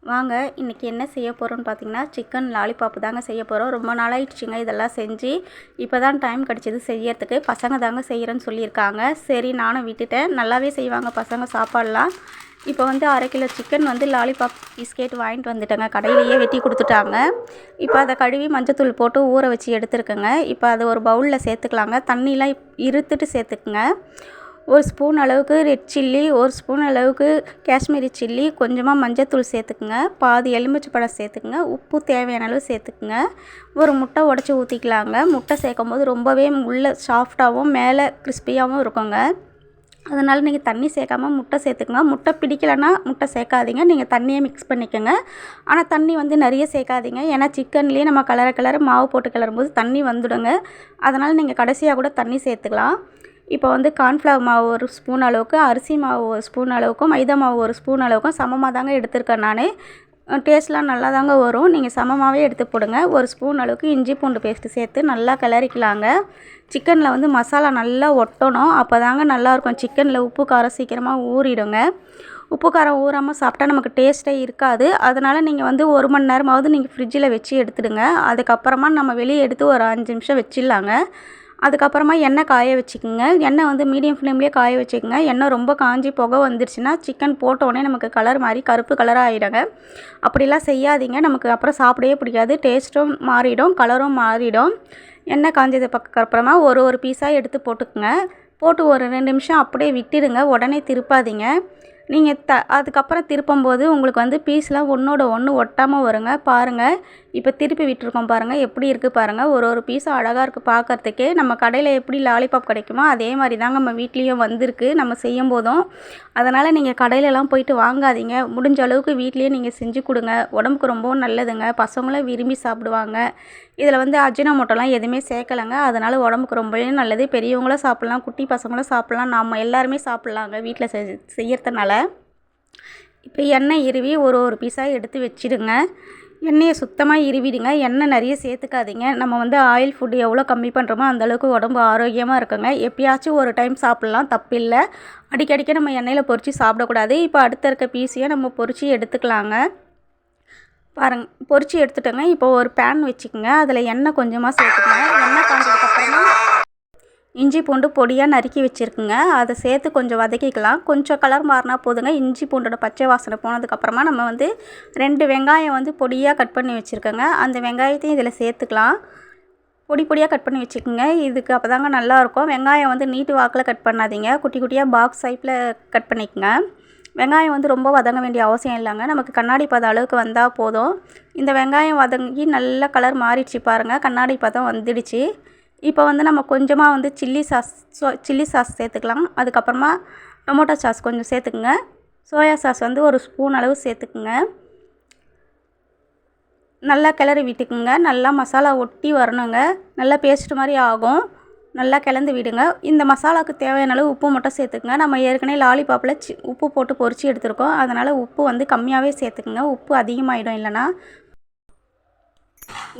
வாங்க இன்றைக்கி என்ன செய்ய போகிறோன்னு பார்த்தீங்கன்னா சிக்கன் லாலிபாப் தாங்க செய்ய போகிறோம். ரொம்ப நாளாயிடுச்சுங்க இதெல்லாம் செஞ்சு. இப்போ தான் டைம் கிடச்சிது செய்யறதுக்கு. பசங்க தாங்க செய்கிறேன்னு சொல்லியிருக்காங்க. சரி நானும் விட்டுட்டேன். நல்லாவே செய்வாங்க பசங்க சாப்பாடெலாம். இப்போ வந்து 1/2 கிலோ சிக்கன் வந்து லாலிபாப் பீஸ் கேட்டு வாங்கிட்டு வந்துட்டேங்க. கடையிலேயே வெட்டி கொடுத்துட்டாங்க. இப்போ அதை கழுவி மஞ்சத்தூள் போட்டு ஊற வச்சு எடுத்துருக்கேங்க. இப்போ அதை ஒரு பவுலில் சேர்த்துக்கலாங்க. தண்ணியெலாம் இருத்துட்டு சேர்த்துக்குங்க. 1 ஸ்பூன் அளவுக்கு ரெட் சில்லி, 1 ஸ்பூன் அளவுக்கு காஷ்மீரி சில்லி, கொஞ்சமாக மஞ்சத்தூள் சேர்த்துக்குங்க. பாதி எலுமிச்சை பழம் சேர்த்துக்குங்க. உப்பு தேவையான அளவு சேர்த்துக்குங்க. ஒரு முட்டை உடச்சி ஊற்றிக்கலாங்க. முட்டை சேர்க்கும் போது ரொம்பவே உள்ளே சாஃப்டாகவும் மேலே கிறிஸ்பியாகவும் இருக்குங்க. அதனால் நீங்கள் தண்ணி சேர்க்காம முட்டை சேர்த்துக்குங்க. முட்டை பிடிக்கலைன்னா முட்டை சேர்க்காதீங்க. நீங்கள் தண்ணியே மிக்ஸ் பண்ணிக்கோங்க. ஆனால் தண்ணி வந்து நிறைய சேர்க்காதீங்க. ஏன்னா சிக்கன்லேயே நம்ம கலர மாவு போட்டு கிளறும்போது தண்ணி வந்துடுங்க. அதனால் நீங்கள் கடைசியாக கூட தண்ணி சேர்த்துக்கலாம். இப்போ வந்து கார்ன்ஃப்ளவர் மாவு 1 ஸ்பூன் அளவுக்கு, அரிசி மாவு 1 ஸ்பூன் அளவுக்கும், மைதா மாவு 1 ஸ்பூன் அளவுக்கும் சமமாக தாங்க எடுத்துருக்கேன் நான். டேஸ்ட்லாம் நல்லா தாங்க வரும். நீங்கள் சமமாகவே எடுத்து போடுங்க. 1 ஸ்பூன் அளவுக்கு இஞ்சி பூண்டு பேஸ்ட்டு சேர்த்து நல்லா கிளறிக்கலாங்க. சிக்கனில் வந்து மசாலா நல்லா ஒட்டணும். அப்போ தாங்க நல்லாயிருக்கும். சிக்கனில் உப்பு காரம் சீக்கிரமாக ஊறிடுங்க. உப்பு காரம் ஊறாமல் சாப்பிட்டா நமக்கு டேஸ்ட்டே இருக்காது. அதனால் நீங்கள் வந்து 1 மணி நேரமாவது நீங்கள் ஃப்ரிட்ஜில் வச்சு எடுத்துடுங்க. அதுக்கப்புறமா நம்ம வெளியே எடுத்து ஒரு 5 நிமிஷம் வச்சிடலாங்க. அதுக்கப்புறமா எண்ணெய் காய வச்சுக்கோங்க. எண்ணெய் வந்து மீடியம் ஃப்ளேம்லேயே காய வச்சுக்கோங்க. எண்ணெய் ரொம்ப காஞ்சி புகை வந்துருச்சுன்னா சிக்கன் போட்டோடனே நமக்கு கலர் மாதிரி கருப்பு கலராக ஆகிடுங்க. அப்படிலாம் செய்யாதீங்க. நமக்கு அப்புறம் சாப்பிடவே பிடிக்காது. டேஸ்ட்டும் மாறிடும், கலரும் மாறிடும். எண்ணெய் காஞ்சது அப்புறமா ஒரு பீஸாக எடுத்து போட்டுக்குங்க. போட்டு ஒரு 2 நிமிஷம் அப்படியே விட்டுடுங்க. உடனே திருப்பாதீங்க. நீங்கள் அதுக்கப்புறம் திருப்பும்போது உங்களுக்கு வந்து பீஸ்லாம் ஒன்றோட ஒன்று ஒட்டாமல் வருங்க. பாருங்கள், இப்போ திருப்பி விட்டுருக்கோம் பாருங்கள், எப்படி இருக்குது பாருங்கள். ஒரு பீஸும் அழகாக இருக்குது பார்க்குறதுக்கே. நம்ம கடையில் எப்படி லாலிபாப் கிடைக்குமோ அதே மாதிரி தாங்க நம்ம வீட்லேயும் வந்திருக்கு நம்ம செய்யும் போதும். அதனால் நீங்கள் கடையிலலாம் போயிட்டு வாங்காதீங்க. முடிஞ்ச அளவுக்கு வீட்லேயே நீங்கள் செஞ்சு கொடுங்க. உடம்புக்கு ரொம்பவும் நல்லதுங்க. பசங்களும் விரும்பி சாப்பிடுவாங்க. இதில் வந்து அஜினோமோட்டோலாம் எதுவுமே சேர்க்கலைங்க. அதனால் உடம்புக்கு ரொம்பவே நல்லது. பெரியவங்களும் சாப்பிட்லாம், குட்டி பசங்களும் சாப்பிட்லாம், நம்ம எல்லாருமே சாப்பிட்லாங்க வீட்டில் செய்யறதுனால. இப்போ எண்ணெய் இருவி ஒரு பீஸாக எடுத்து வச்சிடுங்க. எண்ணெயை சுத்தமாக இருவிடுங்க. எண்ணெய் நிறைய சேர்த்துக்காதீங்க. நம்ம வந்து ஆயில் ஃபுட்டு எவ்வளோ கம்மி பண்ணுறோமோ அந்தளவுக்கு உடம்பு ஆரோக்கியமாக இருக்குங்க. எப்பயாச்சும் ஒரு டைம் சாப்பிட்லாம், தப்பில்லை. அடிக்கடிக்க நம்ம எண்ணெயில் பொரித்து சாப்பிடக்கூடாது. இப்போ அடுத்த இருக்க பீஸையும் நம்ம பொரித்து எடுத்துக்கலாங்க. பாருங்கள், பொரித்து எடுத்துட்டோங்க. இப்போ ஒரு பேன் வச்சுக்கோங்க. அதில் எண்ணெய் கொஞ்சமாக சேர்த்துக்கோங்க. எண்ணெய் காஞ்சதுக்கப்புறமா இஞ்சி பூண்டு பொடியாக நறுக்கி வச்சுருக்குங்க. அதை சேர்த்து கொஞ்சம் வதக்கிக்கலாம். கொஞ்சம் கலர் மாறினா போதுங்க. இஞ்சி பூண்டோட பச்சை வாசனை போனதுக்கப்புறமா நம்ம வந்து 2 வெங்காயம் வந்து பொடியாக கட் பண்ணி வச்சுருக்கோங்க. அந்த வெங்காயத்தையும் இதில் சேர்த்துக்கலாம். பொடியாக கட் பண்ணி வச்சுக்கோங்க. இதுக்கு அப்போ தாங்க நல்லாயிருக்கும். வெங்காயம் வந்து நீட்டு வாக்கில் கட் பண்ணாதீங்க. குட்டி குட்டியாக பாக்ஸ் டைப்பில் கட் பண்ணிக்கோங்க. வெங்காயம் வந்து ரொம்ப வதங்க வேண்டிய அவசியம் இல்லைங்க. நமக்கு கண்ணாடி பதம் அளவுக்கு வந்தால் போதும். இந்த வெங்காயம் வதங்கி நல்ல கலர் மாறிடுச்சு பாருங்கள். கண்ணாடி பதம் வந்துடுச்சு. இப்போ வந்து நம்ம கொஞ்சமாக வந்து சில்லி சாஸ் சேர்த்துக்கலாம். அதுக்கப்புறமா டொமேட்டோ சாஸ் கொஞ்சம் சேர்த்துக்குங்க. சோயா சாஸ் வந்து 1 ஸ்பூன் அளவு சேர்த்துக்குங்க. நல்லா கிளறி விட்டுக்குங்க. நல்லா மசாலா ஒட்டி வரணுங்க. நல்லா பேஸ்ட் மாதிரி ஆகும். நல்லா கிளந்து விடுங்க. இந்த மசாலாவுக்கு தேவையான அளவு உப்பு மட்டும் சேர்த்துக்குங்க. நம்ம ஏற்கனவே லாலிபாப்பில் உப்பு போட்டு பொரித்து எடுத்துருக்கோம். அதனால் உப்பு வந்து கம்மியாகவே சேர்த்துக்குங்க. உப்பு அதிகமாகிடும் இல்லைனா.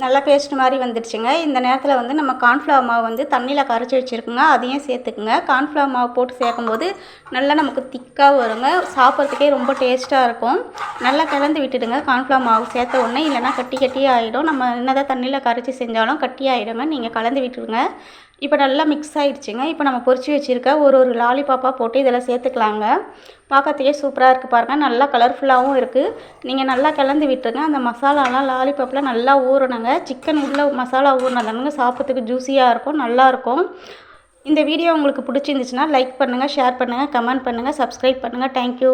நல்லா பேஸ்ட் மாதிரி வந்துடுச்சுங்க. இந்த நேரத்தில் வந்து நம்ம கார்ன்ஃப்ளவர் மாவு வந்து தண்ணியில் கரைச்சி வச்சுருக்குங்க. அதையும் சேர்த்துக்குங்க. கார்ன்ஃப்ளவர் மாவு போட்டு சேர்க்கும்போது நல்லா நமக்கு திக்காக வருங்க. சாப்பிட்றதுக்கே ரொம்ப டேஸ்ட்டாக இருக்கும். நல்லா கலந்து விட்டுடுங்க. கார்ன்ஃப்ளவர் மாவு சேர்த்த உடனே, இல்லைனா கட்டி ஆகிடும். நம்ம என்னதான் தண்ணியில் கரைச்சி செஞ்சாலும் கட்டி ஆகிடுங்க. நீங்கள் கலந்து விட்டுடுங்க. இப்போ நல்லா மிக்ஸ் ஆகிடுச்சுங்க. இப்போ நம்ம பொரிச்சு வச்சுருக்க ஒரு லாலிபாப்பாக போட்டு இதில் சேர்த்துக்கலாங்க. பார்க்கறதுக்கே சூப்பராக இருக்குது பாருங்கள். நல்லா கலர்ஃபுல்லாகவும் இருக்குது. நீங்கள் நல்லா கலந்து விட்டுருங்க. அந்த மசாலாலாம் லாலிபாப்பில் நல்லா ஊறணுங்க. சிக்கன் உள்ள மசாலா ஊறினதானுங்க சாப்பிட்றதுக்கு ஜூஸியாக இருக்கும், நல்லாயிருக்கும். இந்த வீடியோ உங்களுக்கு பிடிச்சிருந்துச்சுன்னா லைக் பண்ணுங்கள், ஷேர் பண்ணுங்கள், கமெண்ட் பண்ணுங்கள், சப்ஸ்கிரைப் பண்ணுங்கள். தேங்க்யூ.